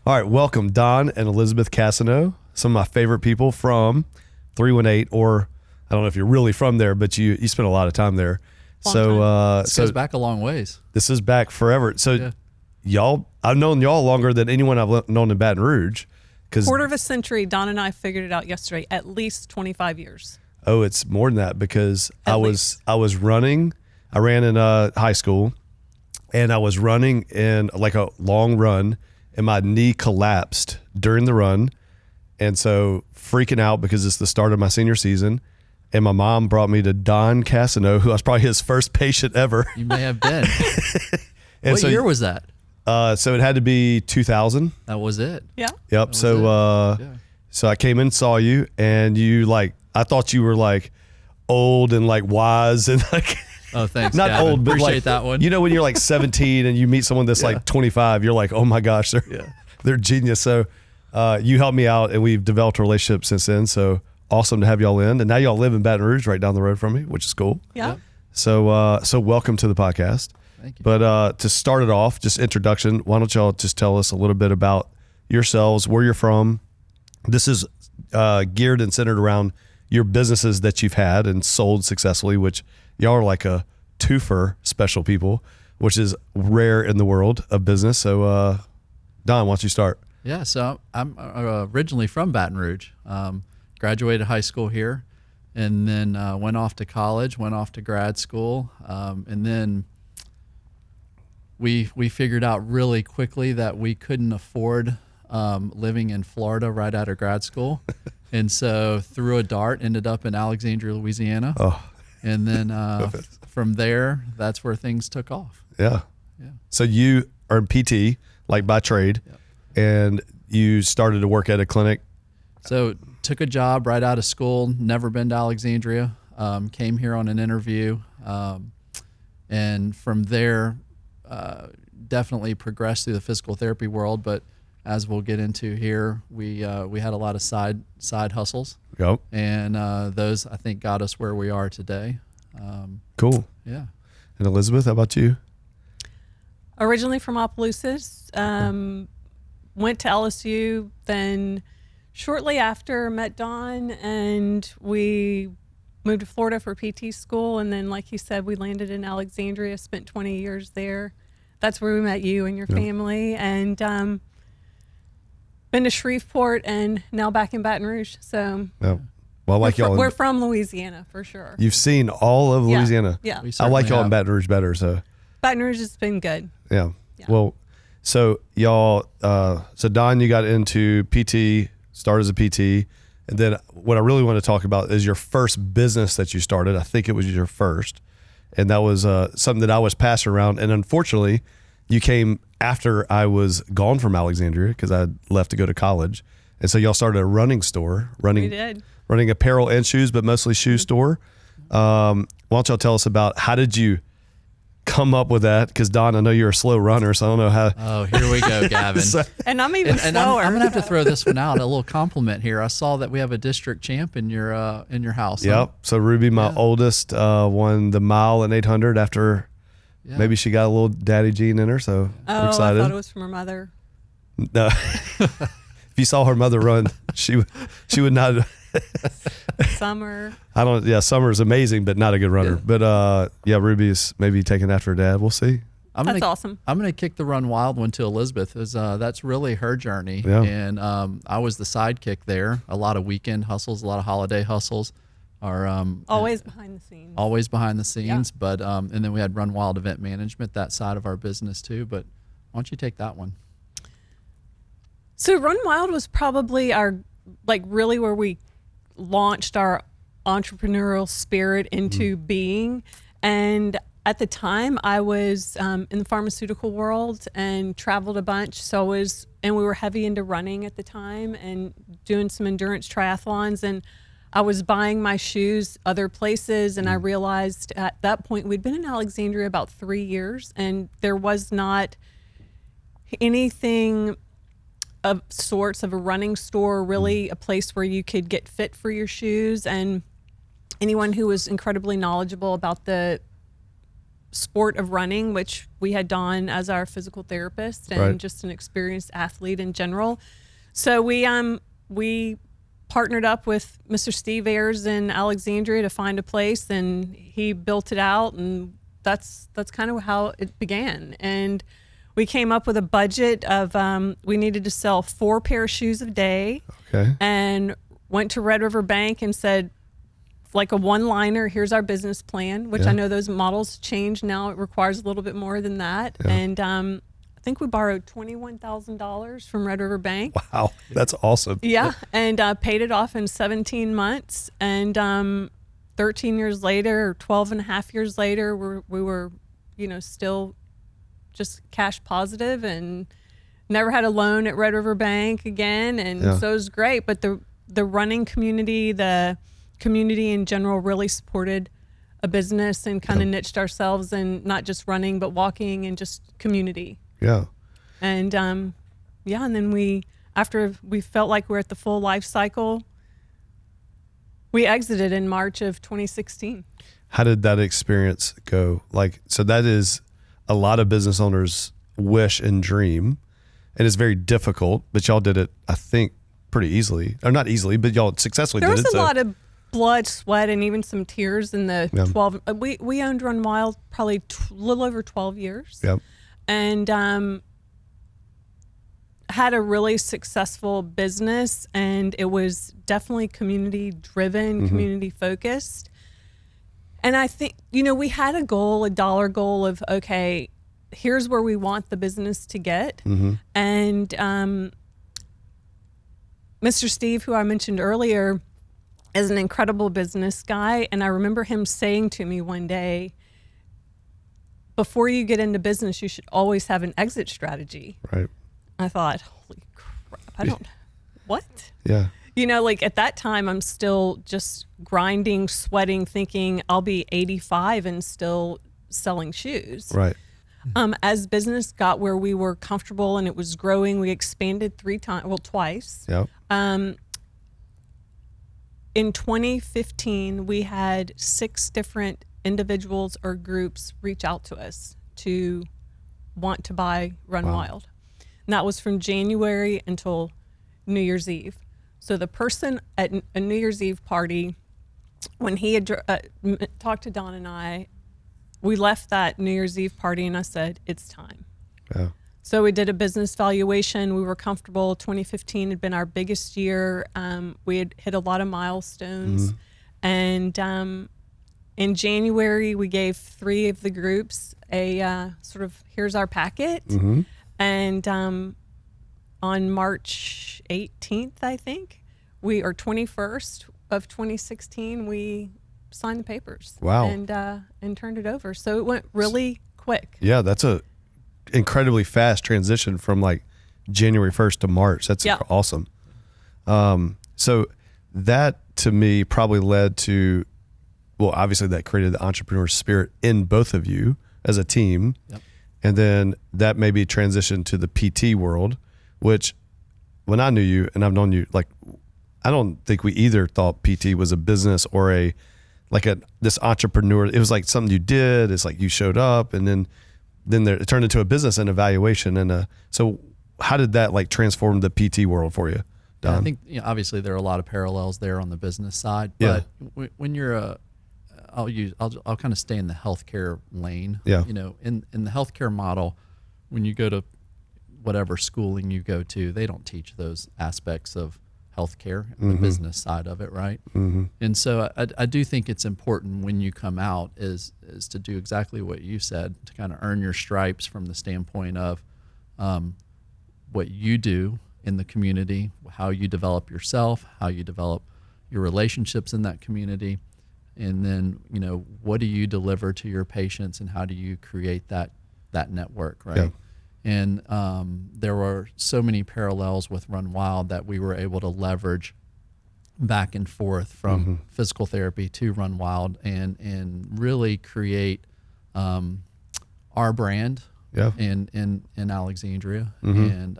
All right, welcome Don and Elizabeth Cassano, some of my favorite people from 318, or I don't know if you're really from there, but you spent a lot of time there. This goes back a long ways. This is back forever. So y'all, I've known y'all longer than anyone I've known in Baton Rouge. Quarter of a century. Don and I figured it out yesterday. At least 25 years. Oh, it's more than that because I was running. I ran in high school, and I was running in like a long run, and my knee collapsed during the run, and so freaking out because it's the start of my senior season, and my mom brought me to Don Cassano, who was probably his first patient ever. You may have been. What year was that? So it had to be 2000. That was it. Yeah. Yep. So I came in, saw you, and you I thought you were like old and like wise and like. Oh, thanks. Not Gavin. old, but appreciate like that one. You know, when you're like 17 and you meet someone that's like 25, you're like, oh my gosh, they're genius. So you helped me out, and we've developed a relationship since then. So awesome to have y'all in, and now y'all live in Baton Rouge, right down the road from me, which is cool. Yeah. Yep. So welcome to the podcast. Thank you. But to start it off, just introduction. Why don't y'all just tell us a little bit about yourselves, where you're from? This is geared and centered around your businesses that you've had and sold successfully, which y'all are like a twofer special people, which is rare in the world of business. So, Don, why don't you start? Yeah, so I'm originally from Baton Rouge. Graduated high school here, and then went off to college, went off to grad school, and then we figured out really quickly that we couldn't afford living in Florida right out of grad school, and so threw a dart, ended up in Alexandria, Louisiana. Oh. And then from there, that's where things took off. Yeah. So you are in PT, like by trade, and you started to work at a clinic. So took a job right out of school, never been to Alexandria, came here on an interview, and from there definitely progressed through the physical therapy world. But as we'll get into here, we had a lot of side hustles. Yep. And those, I think, got us where we are today. Cool. Yeah. And Elizabeth, how about you? Originally from Opelousas, went to LSU, then shortly after met Don, and we moved to Florida for PT school. And then, like he said, we landed in Alexandria, spent 20 years there. That's where we met you and your family. And been to Shreveport and now back in Baton Rouge. So Well, I like y'all. We're from Louisiana for sure. You've seen all of Louisiana. Yeah. I like y'all in Baton Rouge better. So Baton Rouge has been good. Yeah. Well, so y'all, so Don, you got into PT, started as a PT. And then what I really want to talk about is your first business that you started. I think it was your first. And that was something that I was passing around. And unfortunately, you came after I was gone from Alexandria because I left to go to college. And so y'all started a running store, running apparel and shoes, but mostly shoe store. Why don't y'all tell us about how did you come up with that? Because Don, I know you're a slow runner, so I don't know how. Oh, here we go, Gavin. And I'm even slower. I'm gonna have to throw this one out. A little compliment here. I saw that we have a district champ in your house. Yep. Huh? So Ruby, my oldest, won the mile and 800 after. Yeah. Maybe she got a little daddy gene in her, so we're excited. I thought it was from her mother. No. If you saw her mother run, she would not. Summer. Summer is amazing, but not a good runner. Yeah. But Ruby is maybe taken after her dad. We'll see. That's awesome. I'm going to kick the Run Wild one to Elizabeth. That's really her journey. Yeah. And I was the sidekick there. A lot of weekend hustles, a lot of holiday hustles. Always behind the scenes. Always behind the scenes. Yeah. But and then we had Run Wild event management, that side of our business too. But why don't you take that one? So Run Wild was probably really where we launched our entrepreneurial spirit into being. And at the time I was in the pharmaceutical world and traveled a bunch. And we were heavy into running at the time and doing some endurance triathlons. And I was buying my shoes other places, and I realized at that point we'd been in Alexandria about 3 years, and there was not anything of sorts of a running store, really a place where you could get fit for your shoes. And anyone who was incredibly knowledgeable about the sport of running, which we had Dawn as our physical therapist and Right. just an experienced athlete in general. So we partnered up with Mr. Steve Ayers in Alexandria to find a place, and he built it out, and that's kind of how it began. And we came up with a budget of we needed to sell 4 pair of shoes a day, Okay. and went to Red River Bank and said, like a one-liner, here's our business plan, which Yeah. I know those models change now. It requires a little bit more than that. Yeah. And I think we borrowed $21,000 from Red River Bank. Wow. That's awesome. Yeah, and paid it off in 17 months. And 13 years later, or 12 and a half years later, we were, still just cash positive and never had a loan at Red River Bank again. And Yeah. so it was great. But the running community, the community in general really supported a business and kind of niched ourselves in not just running, but walking and just community. Yeah. And and then after we felt like we're at the full life cycle, we exited in March of 2016. How did that experience go? Like, so that is a lot of business owners wish and dream, and it's very difficult, but y'all did it, I think, pretty easily, or not easily, but y'all successfully There did was it. a lot of blood, sweat, and even some tears in the Yeah. 12. We owned Run Wild probably a little over 12 years. Yep. And had a really successful business, and it was definitely community driven, community focused. And I think, we had a goal, a dollar goal of, okay, here's where we want the business to get. And Mr. Steve, who I mentioned earlier, is an incredible business guy. And I remember him saying to me one day, before you get into business, you should always have an exit strategy. Right. I thought, holy crap, what? Yeah. Like at that time, I'm still just grinding, sweating, thinking I'll be 85 and still selling shoes. Right. As business got where we were comfortable and it was growing, we expanded twice. Yep. In 2015, we had 6 different individuals or groups reach out to us to want to buy Run Wild. And that was from January until New Year's Eve. So the person at a New Year's Eve party, when he had talked to Don and I, we left that New Year's Eve party and I said, it's time. Yeah. So we did a business valuation. We were comfortable. 2015 had been our biggest year. We had hit a lot of milestones. And in January, we gave 3 of the groups a sort of, here's our packet. And on March 18th, I think, or 21st of 2016, we signed the papers. Wow. And turned it over. So it went really quick. Yeah. That's a incredibly fast transition from like January 1st to March. That's Yeah. awesome. So that to me probably led to, well, obviously that created the entrepreneur spirit in both of you as a team. Yep. And then that maybe transitioned to the PT world, which when I knew you and I've known you, like, I don't think we either thought PT was a business or this entrepreneur. It was like something you did. It's like you showed up and then it turned into a business and evaluation. And so how did that like transform the PT world for you, Don? I think obviously there are a lot of parallels there on the business side, Yeah. but when you're I'll kind of stay in the healthcare lane. Yeah. In the healthcare model, when you go to whatever schooling you go to, they don't teach those aspects of healthcare, the business side of it, right? And so I do think it's important when you come out is to do exactly what you said, to kind of earn your stripes from the standpoint of what you do in the community, how you develop yourself, how you develop your relationships in that community, and then what do you deliver to your patients and how do you create that network, right? Yeah. And there were so many parallels with Run Wild that we were able to leverage back and forth from physical therapy to Run Wild and really create our brand Yeah. in Alexandria. And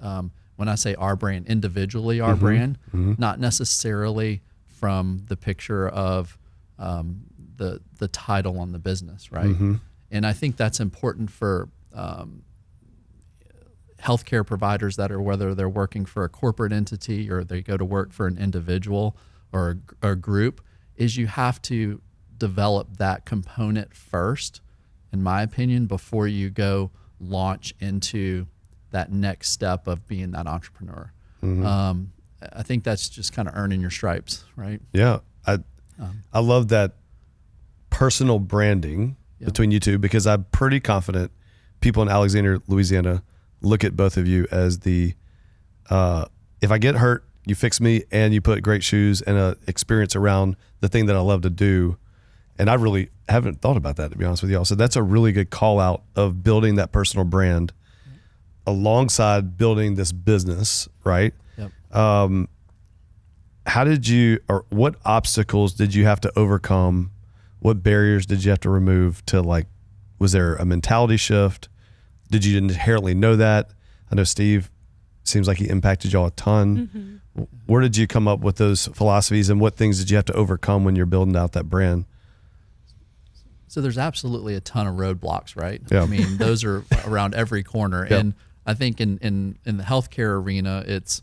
when I say our brand, individually our brand, not necessarily from the picture of the title on the business, right? And I think that's important for healthcare providers that are, whether they're working for a corporate entity or they go to work for an individual or a group, is you have to develop that component first, in my opinion, before you go launch into that next step of being that entrepreneur. I think that's just kind of earning your stripes, right? Yeah. I love that personal branding between you two, because I'm pretty confident people in Alexandria, Louisiana look at both of you as the, if I get hurt, you fix me and you put great shoes and a experience around the thing that I love to do. And I really haven't thought about that, to be honest with y'all. So that's a really good call out of building that personal brand alongside building this business, right? Yep. How did you, or what obstacles did you have to overcome? What barriers did you have to remove to, like, was there a mentality shift? Did you inherently know that? I know Steve seems like he impacted y'all a ton. Where did you come up with those philosophies, and what things did you have to overcome when you're building out that brand? So there's absolutely a ton of roadblocks, right? Yeah. I mean, those are around every corner. Yep. And I think in the healthcare arena, it's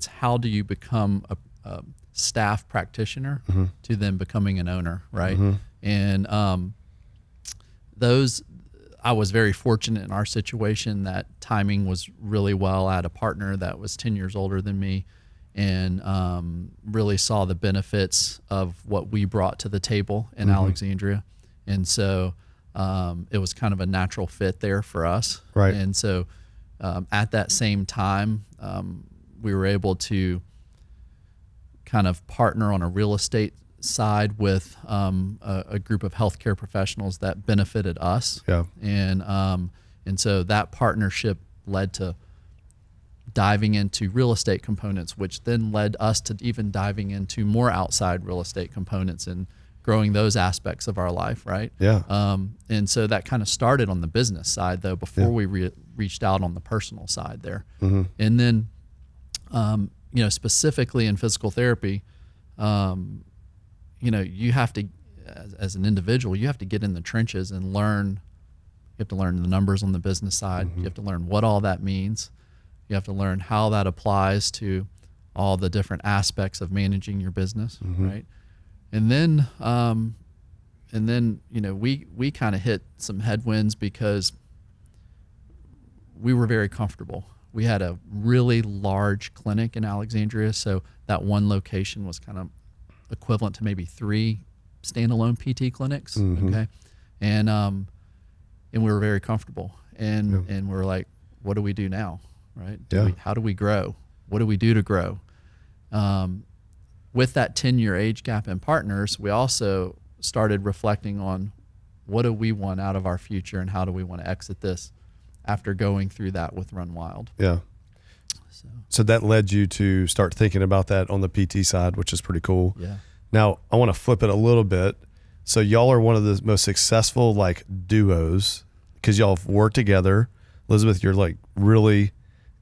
how do you become a staff practitioner to then becoming an owner, right? And those, I was very fortunate in our situation that timing was really well. I had a partner that was 10 years older than me, and really saw the benefits of what we brought to the table in Alexandria. And so it was kind of a natural fit there for us. Right. And so at that same time, we were able to kind of partner on a real estate side with a group of healthcare professionals that benefited us. Yeah. And so that partnership led to diving into real estate components, which then led us to even diving into more outside real estate components and growing those aspects of our life, right? Yeah. And so that kind of started on the business side, though, before we reached out on the personal side there. And then, specifically in physical therapy, you have to, as an individual, you have to get in the trenches and learn. You have to learn the numbers on the business side. You have to learn what all that means. You have to learn how that applies to all the different aspects of managing your business, right? And then, we kind of hit some headwinds because we were very comfortable. We had a really large clinic in Alexandria, so that one location was kind of equivalent to maybe 3 standalone PT clinics. Okay, and we were very comfortable, and we were like, what do we do now, right? How do we grow? What do we do to grow? With that 10-year age gap in partners, we also started reflecting on what do we want out of our future and how do we want to exit this after going through that with Run Wild. Yeah. So that led you to start thinking about that on the PT side, which is pretty cool. Yeah. Now, I want to flip it a little bit. So y'all are one of the most successful, like, duos because y'all have worked together. Elizabeth, you're, like, really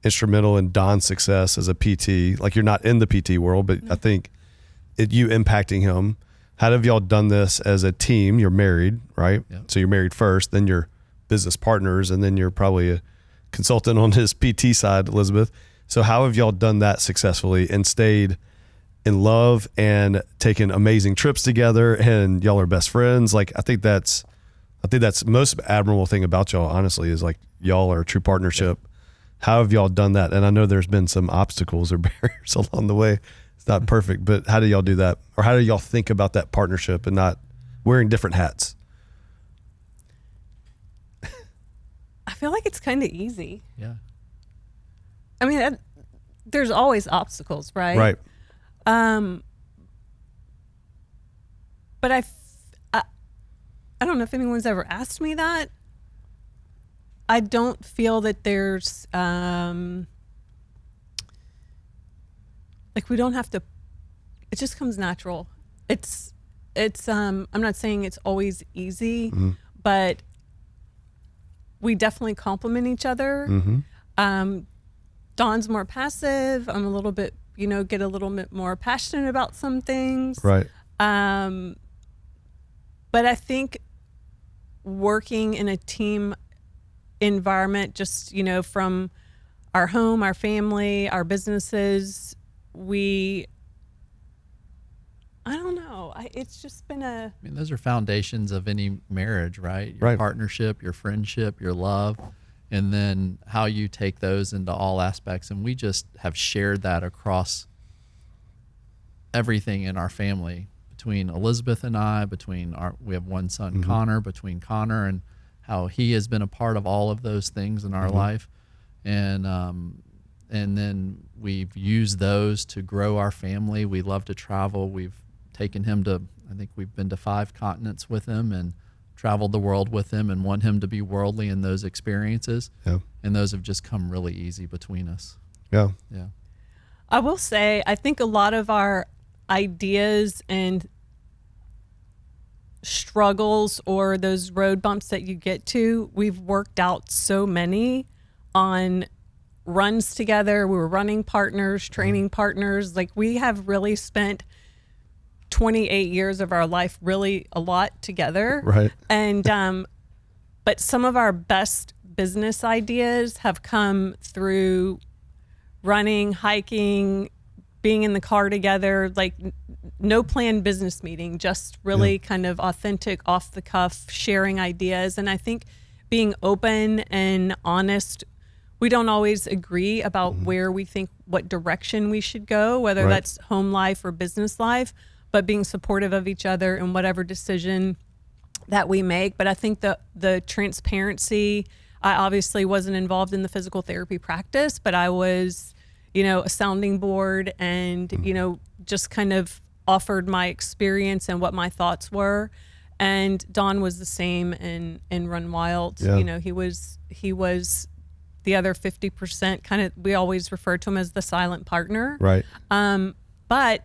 instrumental in Don's success as a PT. Like, you're not in the PT world, but I think you impacting him. How have y'all done this as a team? You're married, right? Yep. So you're married first, then you're business partners, and then you're probably a consultant on his PT side, Elizabeth. So how have y'all done that successfully and stayed in love and taken amazing trips together, and y'all are best friends? Like, I think that's most admirable thing about y'all, honestly, is like y'all are a true partnership. How have y'all done that? And I know there's been some obstacles or barriers along the way. It's not perfect, but how do y'all do that? Or how do y'all think about that partnership and not wearing different hats? I feel like it's kind of easy. Yeah. I mean, there's always obstacles, right? Right. But I don't know if anyone's ever asked me that. I don't feel that there's like, we don't have to, it just comes natural. It's I'm not saying it's always easy, but we definitely complement each other. Dawn's more passive. I'm a little bit, get a little bit more passionate about some things. Right. But I think working in a team environment, just, from our home, our family, our businesses, I don't know. It's just been I mean, those are foundations of any marriage, right? Your Right. partnership, your friendship, your love, and then how you take those into all aspects. And we just have shared that across everything in our family, between Elizabeth and I, we have one son, Connor, between Connor and how he has been a part of all of those things in our life. And then we've used those to grow our family. We love to travel. We've taken him I think we've been to 5 continents with him and traveled the world with him, and want him to be worldly in those experiences. Yeah. And those have just come really easy between us. Yeah. Yeah. I will say, I think a lot of our ideas and struggles or those road bumps that you get to, we've worked out so many on runs together. We were running partners, training partners. Like, we have really spent 28 years of our life really a lot together. Right. And but some of our best business ideas have come through running, hiking, being in the car together, like no planned business meeting, just really kind of authentic, off the cuff, sharing ideas. And I think being open and honest, we don't always agree about where we think, what direction we should go, whether that's home life or business life, but being supportive of each other in whatever decision that we make. But I think the transparency, I obviously wasn't involved in the physical therapy practice, but I was, a sounding board and, just kind of offered my experience and what my thoughts were. And Don was the same in Run Wild. Yeah. He was the other 50%, kind of, we always refer to him as the silent partner. Right. But,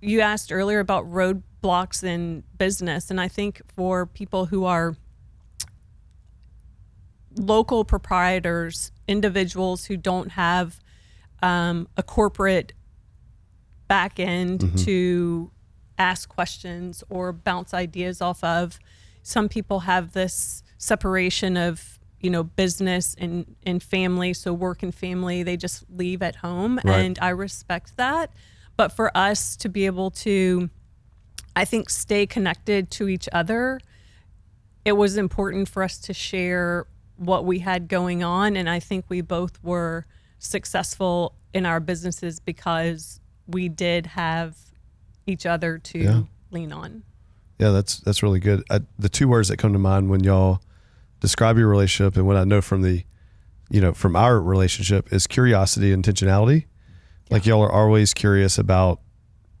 you asked earlier about roadblocks in business. And I think for people who are local proprietors, individuals who don't have a corporate back end to ask questions or bounce ideas off of, some people have this separation of, business and family. So work and family, they just leave at home. Right. And I respect that. But for us to be able to, I think, stay connected to each other, it was important for us to share what we had going on. And I think we both were successful in our businesses because we did have each other to lean on. Yeah, that's really good. The 2 words that come to mind when y'all describe your relationship, and what I know from from our relationship, is curiosity and intentionality. Yeah. Like, y'all are always curious about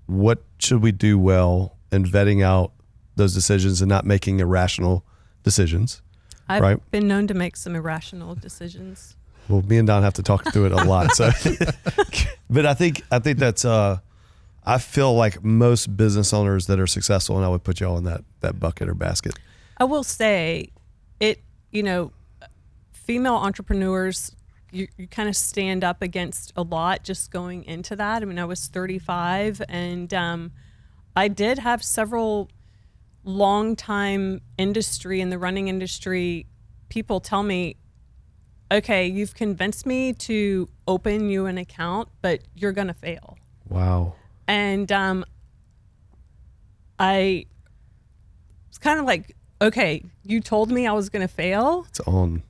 what should we do well, and vetting out those decisions and not making irrational decisions. I've been known to make some irrational decisions. Well, me and Don have to talk through it a lot. So, but I think that's I feel like most business owners that are successful, and I would put y'all in that bucket or basket. I will say female entrepreneurs, you kind of stand up against a lot just going into that. I mean, I was 35 and I did have several long-time industry, in the running industry, people tell me, okay, you've convinced me to open you an account, but you're going to fail. Wow. And I was kind of like, okay, you told me I was going to fail. It's on.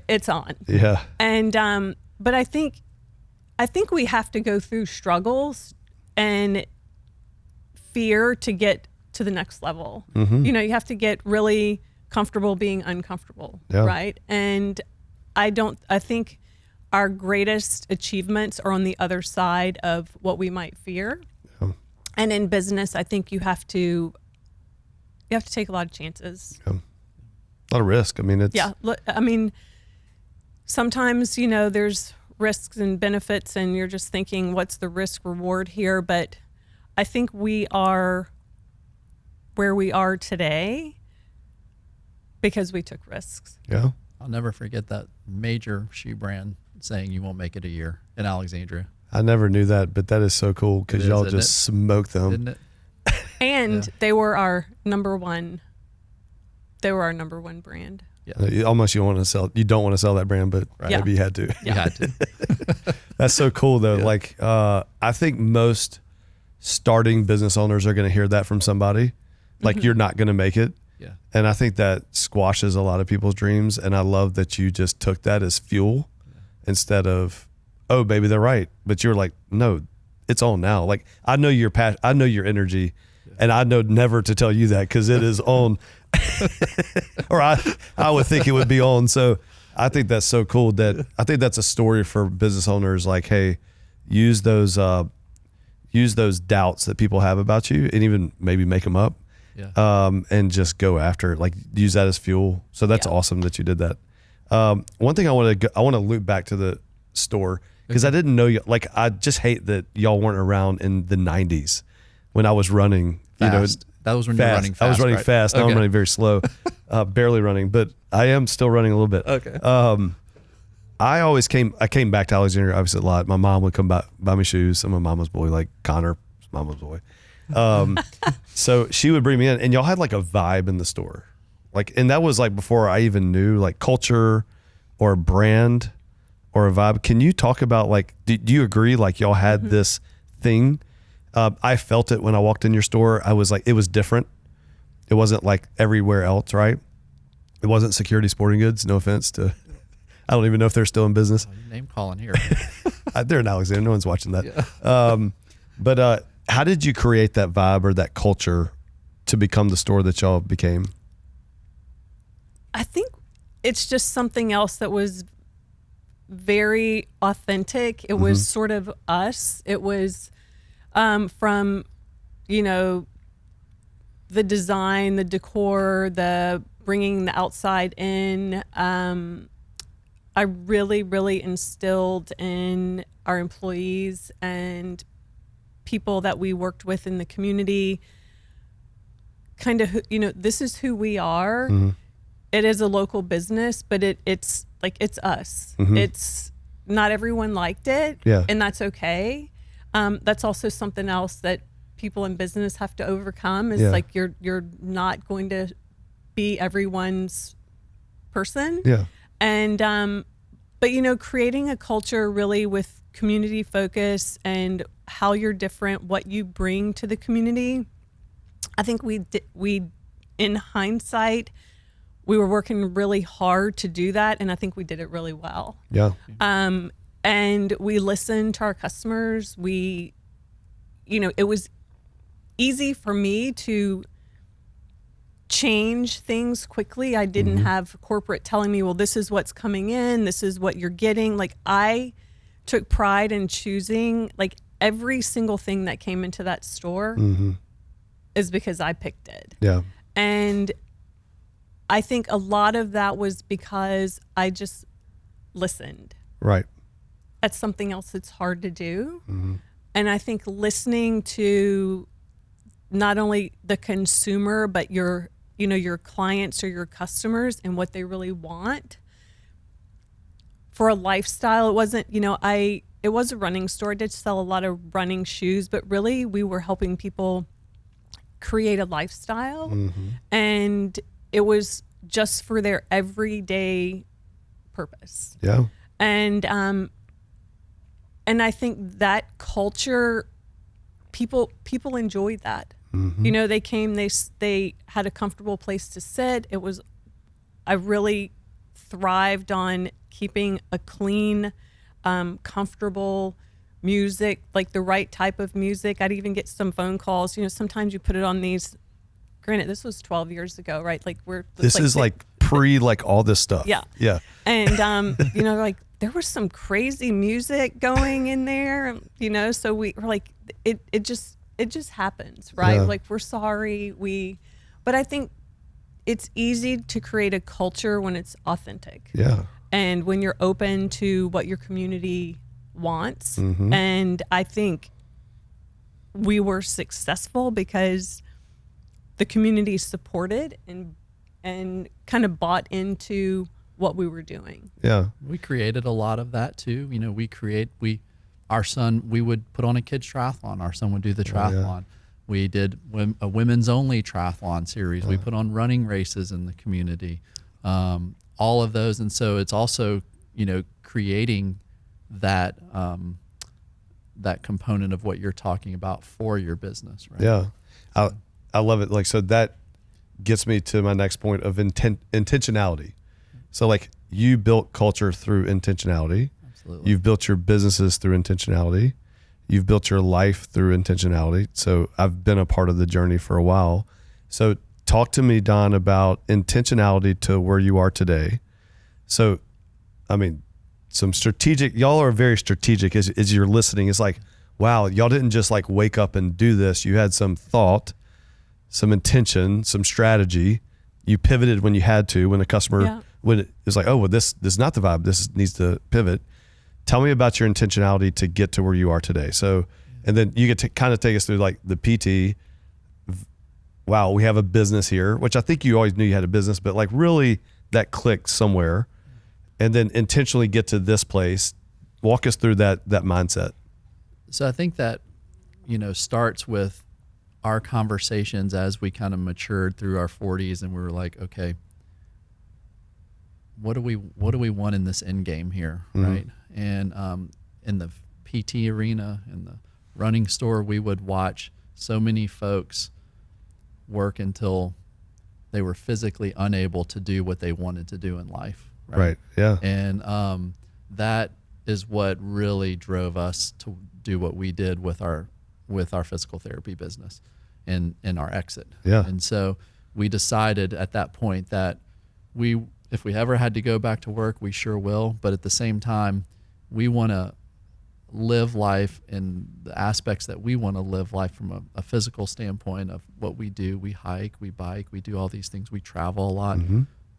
It's on. Yeah. And but I think we have to go through struggles and fear to get to the next level. Mm-hmm. You have to get really comfortable being uncomfortable, right? And I think our greatest achievements are on the other side of what we might fear. Yeah. And in business, I think you have to take a lot of chances. Yeah. A lot of risk. I mean, sometimes, there's risks and benefits and you're just thinking, what's the risk reward here? But I think we are where we are today because we took risks. Yeah. I'll never forget that major shoe brand saying you won't make it a year in Alexandria. I never knew that, but that is so cool because y'all just smoked them. Didn't it? And they were our number one They were our number one brand. Yeah. You don't want to sell that brand, but Yeah. maybe you had to. You had to. That's so cool though. Yeah. Like, I think most starting business owners are going to hear that from somebody. Like, you're not going to make it. Yeah. And I think that squashes a lot of people's dreams. And I love that you just took that as fuel instead of, oh, baby, they're right. But you're like, no, it's on now. Like, I know your passion, I know your energy, and I know never to tell you that because it is on. Or I would think it would be on. So I think that's so cool that I think that's a story for business owners. Like, hey, use those doubts that people have about you, and even maybe make them up. Yeah. And just go after it. Like, use that as fuel. So that's awesome that you did that. One thing I want to loop back to the store because I didn't know you. Like, I just hate that y'all weren't around in the 90s when I was running. Fast. That was when you were running fast. I was running right? fast. Now Okay. I'm running very slow, barely running, but I am still running a little bit. Okay. I came back to Alexandria obviously a lot. My mom would come buy me shoes. I'm a mama's boy, like Connor's mama's boy. So she would bring me in, and y'all had like a vibe in the store. Like, and that was like before I even knew like culture or a brand or a vibe. Can you talk about like, do you agree? Like, y'all had this thing. I felt it when I walked in your store. I was like, it was different. It wasn't like everywhere else, right? It wasn't Security Sporting Goods. No offense to, I don't even know if they're still in business. Oh, you name calling here. They're in Alexandria. No one's watching that. Yeah. But how did you create that vibe or that culture to become the store that y'all became? I think it's just something else that was very authentic. It was sort of us. It was from, the design, the decor, the bringing the outside in. I really, really instilled in our employees and people that we worked with in the community, kind of, this is who we are. It is a local business, but it's like, it's us. It's not everyone liked it, and that's okay. That's also something else that people in business have to overcome is like, you're not going to be everyone's person. Yeah. And, but creating a culture really with community focus and how you're different, what you bring to the community. I think we in hindsight, we were working really hard to do that. And I think we did it really well. Yeah. And we listened to our customers. It was easy for me to change things quickly. I didn't have corporate telling me, well, this is what's coming in, this is what you're getting. Like, I took pride in choosing, like, every single thing that came into that store is because I picked it. Yeah. And I think a lot of that was because I just listened. Right. That's something else that's hard to do. And I think listening to not only the consumer, but your clients or your customers and what they really want for a lifestyle. It wasn't, it was a running store. I did sell a lot of running shoes, but really we were helping people create a lifestyle. And it was just for their everyday purpose. Yeah. And I think that culture, people enjoyed that. They came, they had a comfortable place to sit. I really thrived on keeping a clean, comfortable music, like the right type of music. I'd even get some phone calls. Sometimes you put it on these, granted, this was 12 years ago, right? Like This is like pre, like all this stuff. Yeah. Yeah. And, like there was some crazy music going in there, so we were like, it just happens, right? Yeah. Like, we're sorry. But I think it's easy to create a culture when it's authentic. Yeah. And when you're open to what your community wants. And I think we were successful because the community supported and kind of bought into what we were doing. Yeah. We created a lot of that too. Our son, we would put on a kids triathlon. Our son would do the triathlon. We did a women's only triathlon series. We put on running races in the community, all of those. And so it's also, creating that, that component of what you're talking about for your business, right? Yeah. I love it. Like, so that gets me to my next point of intentionality. So like you built culture through intentionality. Absolutely. You've built your businesses through intentionality. You've built your life through intentionality. So I've been a part of the journey for a while. So talk to me, Don, about intentionality to where you are today. So, I mean, some strategic, y'all are very strategic as you're listening. It's like, wow, y'all didn't just like wake up and do this. You had some thought, some intention, some strategy. You pivoted when you had to, when the customer, when it was like, oh, well, this is not the vibe. This needs to pivot. Tell me about your intentionality to get to where you are today. So, and then you get to kind of take us through like the PT. Wow, we have a business here, which I think you always knew you had a business, but like really that clicked somewhere. And then intentionally get to this place. Walk us through that mindset. So I think that, starts with our conversations as we kind of matured through our 40s, and we were like, okay, what do we want in this end game here, right? And in the PT arena, in the running store, we would watch so many folks work until they were physically unable to do what they wanted to do in life. Right. Yeah. And that is what really drove us to do what we did with our physical therapy business and our exit. Yeah. And so we decided at that point that if we ever had to go back to work, we sure will. But at the same time, we want to live life in the aspects that we want to live life from a physical standpoint of what we do. We hike, we bike, we do all these things. We travel a lot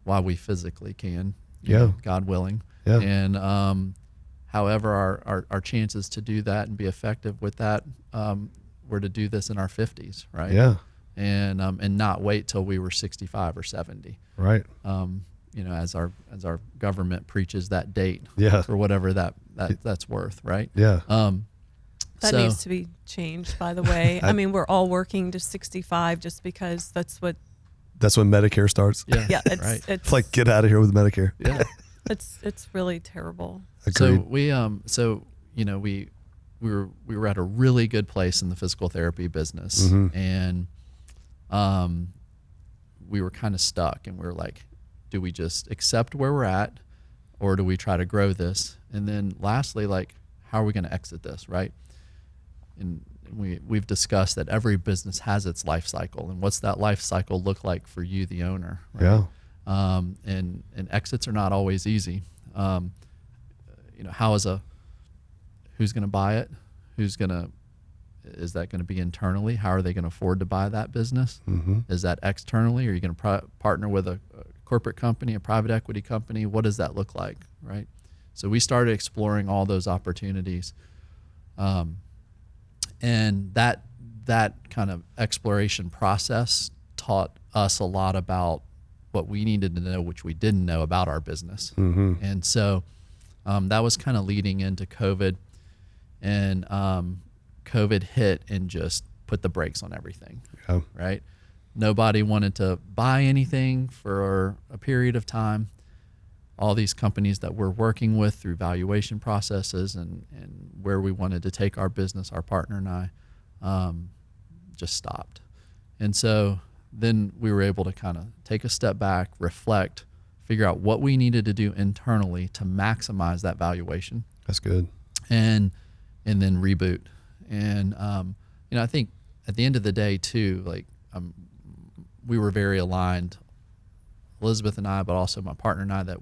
while we physically can. God willing. Yeah. And however, our chances to do that and be effective with that were to do this in our 50s, right? Yeah. And not wait till we were 65 or 70. Right. As our government preaches that date for whatever that's worth, right? Yeah. That needs to be changed, by the way. I mean, we're all working to 65 just because that's when Medicare starts. Yeah. It's like, get out of here with Medicare. Yeah. It's really terrible. Agreed. So we were at a really good place in the physical therapy business, and we were kind of stuck, and we were like, do we just accept where we're at, or do we try to grow this? And then lastly, like, how are we going to exit this, right? And we've discussed that every business has its life cycle, and what's that life cycle look like for you, the owner? Right? Yeah. And exits are not always easy. Who's going to buy it? Is that going to be internally? How are they going to afford to buy that business? Is that externally? Are you going to partner with a corporate company, a private equity company? What does that look like, right? So we started exploring all those opportunities. And that kind of exploration process taught us a lot about what we needed to know, which we didn't know about our business. And so that was kind of leading into COVID, and COVID hit and just put the brakes on everything, right? Nobody wanted to buy anything for a period of time. All these companies that we're working with through valuation processes and where we wanted to take our business, our partner and I, just stopped. And so then we were able to kind of take a step back, reflect, figure out what we needed to do internally to maximize that valuation. That's good. And then reboot. And, I think at the end of the day too, like, we were very aligned, Elizabeth and I, but also my partner and I, that,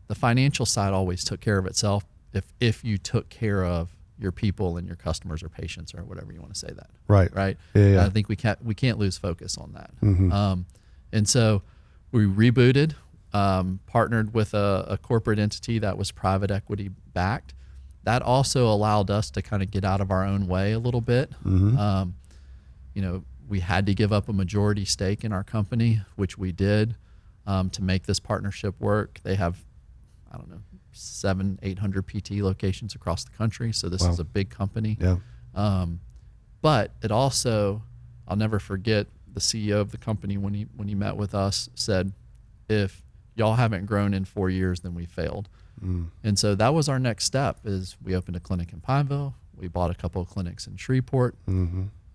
the financial side always took care of itself if you took care of your people and your customers or patients or whatever you want to say that. Right. Yeah. I think we can't lose focus on that. And so we rebooted, partnered with a corporate entity that was private equity backed. That also allowed us to kind of get out of our own way a little bit. We had to give up a majority stake in our company, which we did, to make this partnership work. They have, 700-800 PT locations across the country. So this is a big company. Yeah. But it also, I'll never forget the CEO of the company when he met with us said, if y'all haven't grown in 4 years, then we failed. And so that was our next step is we opened a clinic in Pineville. We bought a couple of clinics in Shreveport.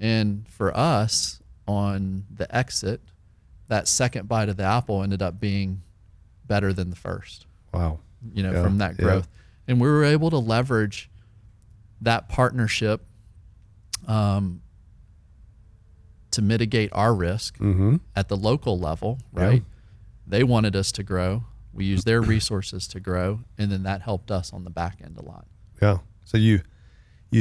And for us on the exit, that second bite of the apple ended up being better than the first. Wow. From that growth. And we were able to leverage that partnership to mitigate our risk at the local level, right? Yeah. They wanted us to grow. We used their resources to grow, and then that helped us on the back end a lot. Yeah. So you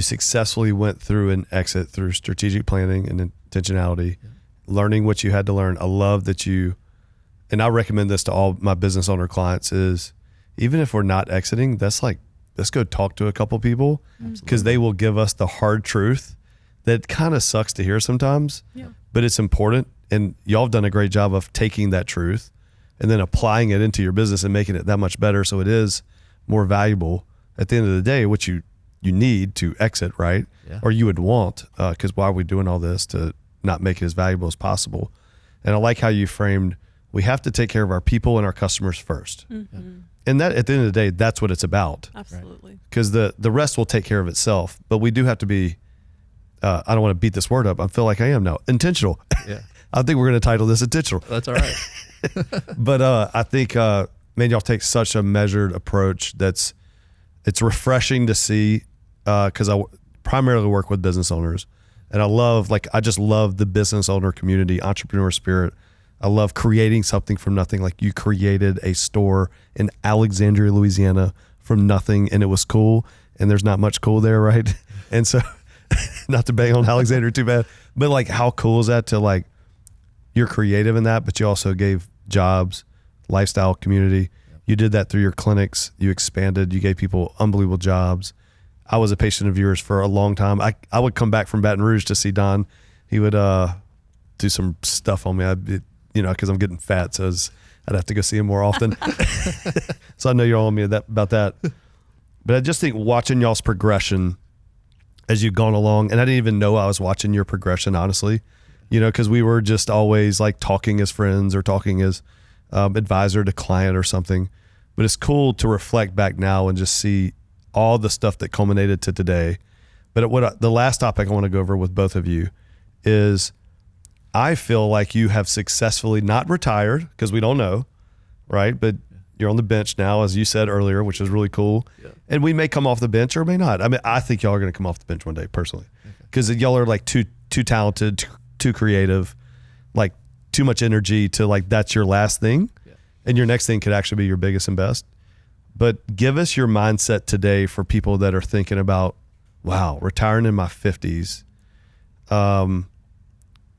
successfully went through an exit through strategic planning and intentionality, learning what you had to learn. I love that and I recommend this to all my business owner clients is even if we're not exiting, that's like, let's go talk to a couple people because they will give us the hard truth that kind of sucks to hear sometimes, but it's important. And y'all have done a great job of taking that truth and then applying it into your business and making it that much better. So it is more valuable at the end of the day, which you need to exit, right? Yeah. Or you would want, because why are we doing all this to not make it as valuable as possible? And I like how you framed, we have to take care of our people and our customers first. And that at the end of the day, that's what it's about. Absolutely. Because the rest will take care of itself. But we do have to be, I don't want to beat this word up. I feel like I am now, intentional. Yeah. I think we're going to title this intentional. That's all right. But I think, man, y'all take such a measured approach. It's refreshing to see because I primarily work with business owners. And I just love the business owner community, entrepreneur spirit. I love creating something from nothing. Like you created a store in Alexandria, Louisiana from nothing, and it was cool. And there's not much cool there, right? And so, not to bang on Alexandria too bad, but like how cool is that to like, you're creative in that, but you also gave jobs, lifestyle, community. You did that through your clinics. You expanded. You gave people unbelievable jobs. I was a patient of yours for a long time. I would come back from Baton Rouge to see Don. He would do some stuff on me. Because I'm getting fat, so I'd have to go see him more often. So I know you're on me about that. But I just think watching y'all's progression as you've gone along, and I didn't even know I was watching your progression, honestly, because we were just always like talking as friends or talking as advisor to client or something. But it's cool to reflect back now and just see all the stuff that culminated to today. But the last topic I want to go over with both of you is I feel like you have successfully not retired because we don't know, right? But you're on the bench now, as you said earlier, which is really cool. Yeah. And we may come off the bench or may not. I mean, I think y'all are going to come off the bench one day personally because y'all are like too talented, too creative, like too much energy to like, that's your last thing. Yeah. And your next thing could actually be your biggest and best. But give us your mindset today for people that are thinking about, wow, retiring in my 50s.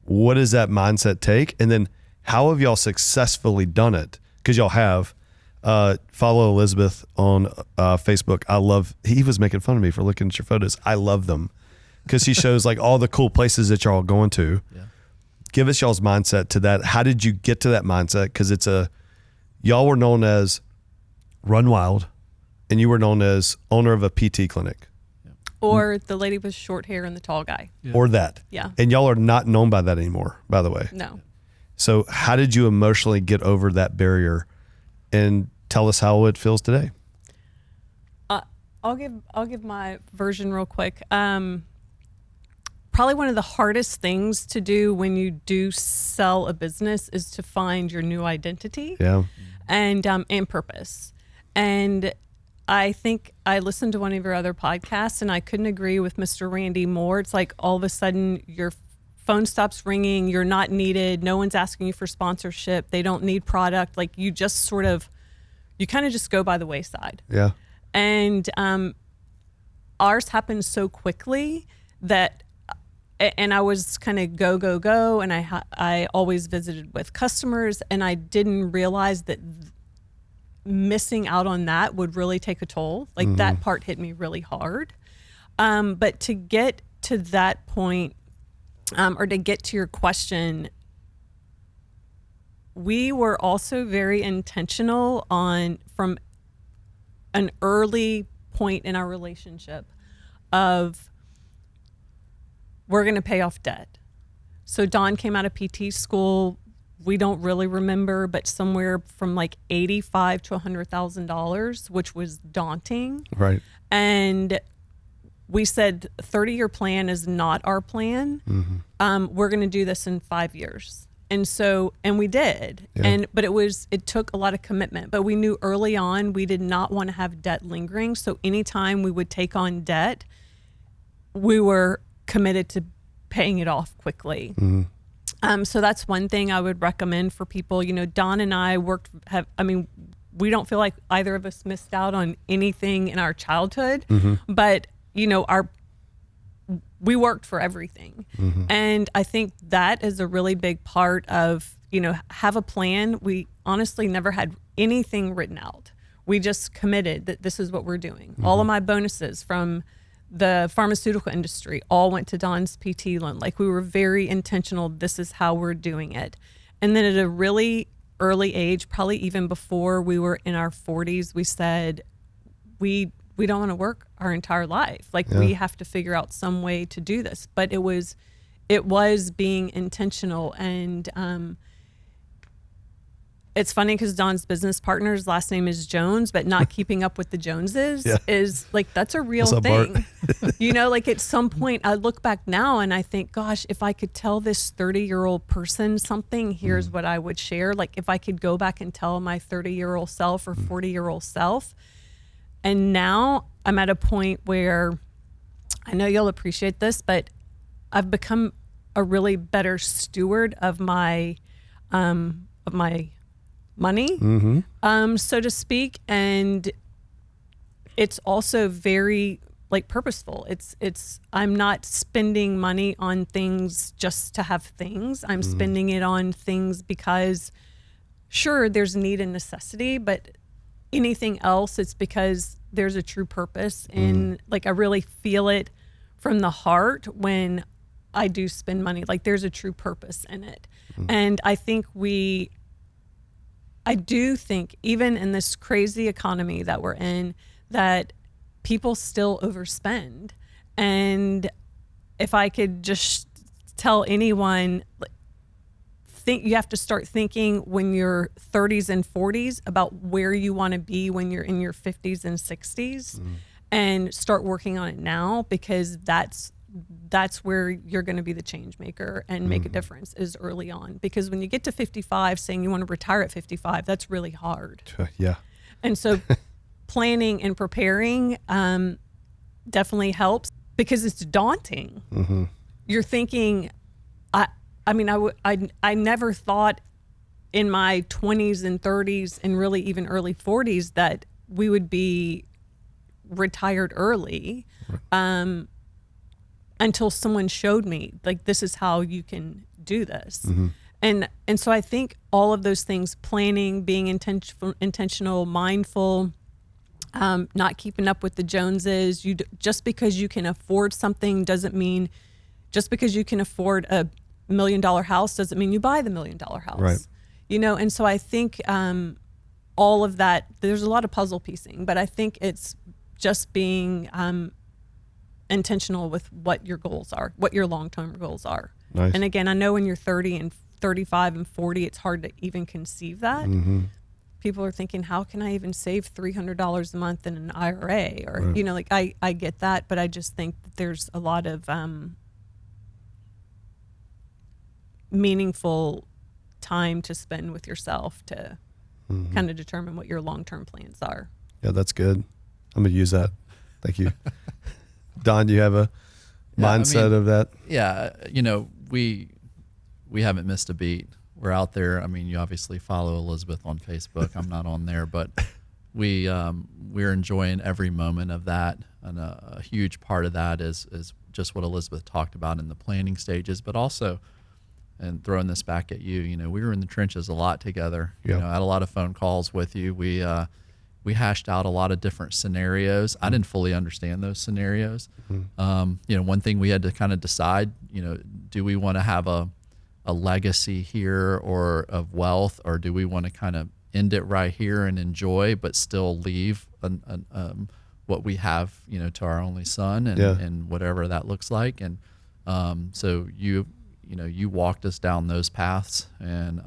What does that mindset take? And then how have y'all successfully done it? Because y'all have. Follow Elizabeth on Facebook. He was making fun of me for looking at your photos. I love them because he shows like all the cool places that y'all are going to. Yeah. Give us y'all's mindset to that. How did you get to that mindset? Because y'all were known as Run Wild and you were known as owner of a PT clinic. Or the lady with short hair and the tall guy. Yeah. Or that. Yeah. And y'all are not known by that anymore, by the way. No. So how did you emotionally get over that barrier and tell us how it feels today? I'll give my version real quick. Probably one of the hardest things to do when you do sell a business is to find your new identity. Yeah. And purpose. And I think I listened to one of your other podcasts and I couldn't agree with Mr. Randy more. It's like all of a sudden your phone stops ringing. You're not needed. No one's asking you for sponsorship. They don't need product. Like you just you kind of just go by the wayside. Yeah. And ours happened so quickly that, and I was kind of go. And I always visited with customers and I didn't realize that missing out on that would really take a toll. Like that part hit me really hard. But to get to that point, or to get to your question, we were also very intentional from an early point in our relationship of we're going to pay off debt. So Don came out of PT school. We don't really remember, but somewhere from like $85,000 to $100,000, which was daunting. Right. And we said 30-year plan is not our plan. We're going to do this in 5 years. And so, and we did. Yeah. But it took a lot of commitment, but we knew early on we did not want to have debt lingering. So anytime we would take on debt, we were committed to paying it off quickly. So that's one thing I would recommend for people. You know, Don and I we don't feel like either of us missed out on anything in our childhood, but you know, we worked for everything. And I think that is a really big part of, you know, have a plan. We honestly never had anything written out. We just committed that this is what we're doing. All of my bonuses from the pharmaceutical industry all went to Don's PT loan. Like, we were very intentional. This is how we're doing it. And then at a really early age, probably even before we were in our 40s, we said, we don't want to work our entire life. Like, we have to figure out some way to do this. But it was being intentional. And it's funny because Don's business partner's last name is Jones, but not keeping up with the Joneses is like, that's a real thing. You know, like at some point I look back now and I think, gosh, if I could tell this 30-year-old person something, here's what I would share. Like, if I could go back and tell my 30-year-old self or 40-year-old self. And now I'm at a point where I know you'll appreciate this, but I've become a really better steward of my money, so to speak. And it's also very like purposeful. It's I'm not spending money on things just to have things. I'm spending it on things because sure, there's need and necessity, but anything else, it's because there's a true purpose. And like, I really feel it from the heart when I do spend money. Like, there's a true purpose in it. And I do think even in this crazy economy that we're in, that people still overspend. And if I could just tell anyone, you have to start thinking when you're 30s and 40s about where you want to be when you're in your 50s and 60s, and start working on it now, because that's where you're going to be the change maker and make a difference, is early on. Because when you get to 55, saying you want to retire at 55, that's really hard. Yeah. And so planning and preparing definitely helps, because it's daunting. You're thinking, I never thought in my 20s and 30s and really even early 40s that we would be retired early. Until someone showed me, like, this is how you can do this. And so I think all of those things, planning, being intentional, mindful, not keeping up with the Joneses. Just because you can afford something doesn't mean, just because you can afford a $1 million house doesn't mean you buy the $1 million house. Right. You know, and so I think all of that, there's a lot of puzzle piecing, but I think it's just being intentional with what your goals are, what your long-term goals are. Nice. And again, I know when you're 30 and 35 and 40, it's hard to even conceive that. People are thinking, how can I even save $300 a month in an IRA? Or, you know, like, I get that, but I just think that there's a lot of meaningful time to spend with yourself to kind of determine what your long-term plans are. Yeah, that's good. I'm going to use that. Thank you. Don, do you have a mindset of that? Yeah, you know, we haven't missed a beat. We're out there. I mean, you obviously follow Elizabeth on Facebook. I'm not on there, but we're enjoying every moment of that. And a huge part of that is just what Elizabeth talked about in the planning stages, but also, and throwing this back at you, you know, we were in the trenches a lot together. Yeah. You know, I had a lot of phone calls with you. We hashed out a lot of different scenarios. I didn't fully understand those scenarios. You know, one thing we had to kind of decide, you know, do we want to have a legacy here or of wealth, or do we want to kind of end it right here and enjoy, but still leave what we have, you know, to our only son and whatever that looks like. And So you walked us down those paths, and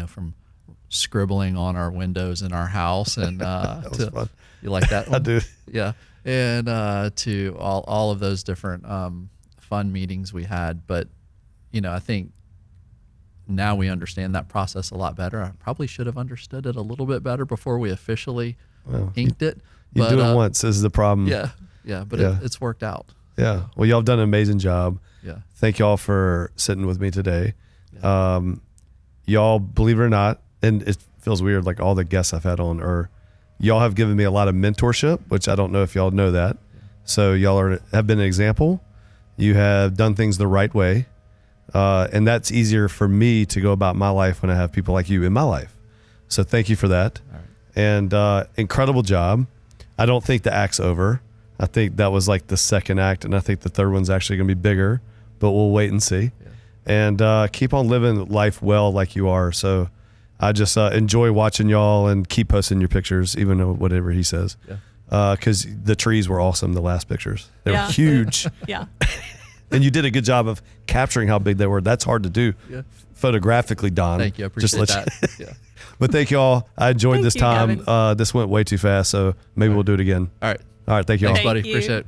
from scribbling on our windows in our house, and That was fun. you like that one? I do. Yeah, and to all of those different fun meetings we had. But I think now we understand that process a lot better. I probably should have understood it a little bit better before we officially inked it. You do it once is the problem. Yeah, but it's worked out. Yeah. Well, y'all have done an amazing job. Yeah. Thank y'all for sitting with me today. Y'all, believe it or not, and it feels weird, like all the guests I've had on, y'all have given me a lot of mentorship, which I don't know if y'all know that. So y'all have been an example. You have done things the right way. And that's easier for me to go about my life when I have people like you in my life. So thank you for that. All right. And incredible job. I don't think the act's over. I think that was like the second act, and I think the third one's actually going to be bigger, but we'll wait and see. Yeah. And keep on living life well like you are. So I just enjoy watching y'all, and keep posting your pictures, even though whatever he says. Yeah. Because the trees were awesome, the last pictures. They were huge. Yeah. And you did a good job of capturing how big they were. That's hard to do photographically, Don. Thank you. I appreciate that. Yeah. But thank you all. I enjoyed this time. Gavin. This went way too fast, so maybe we'll do it again. All right. All right. Thank you all. Thanks, buddy. you. Appreciate it.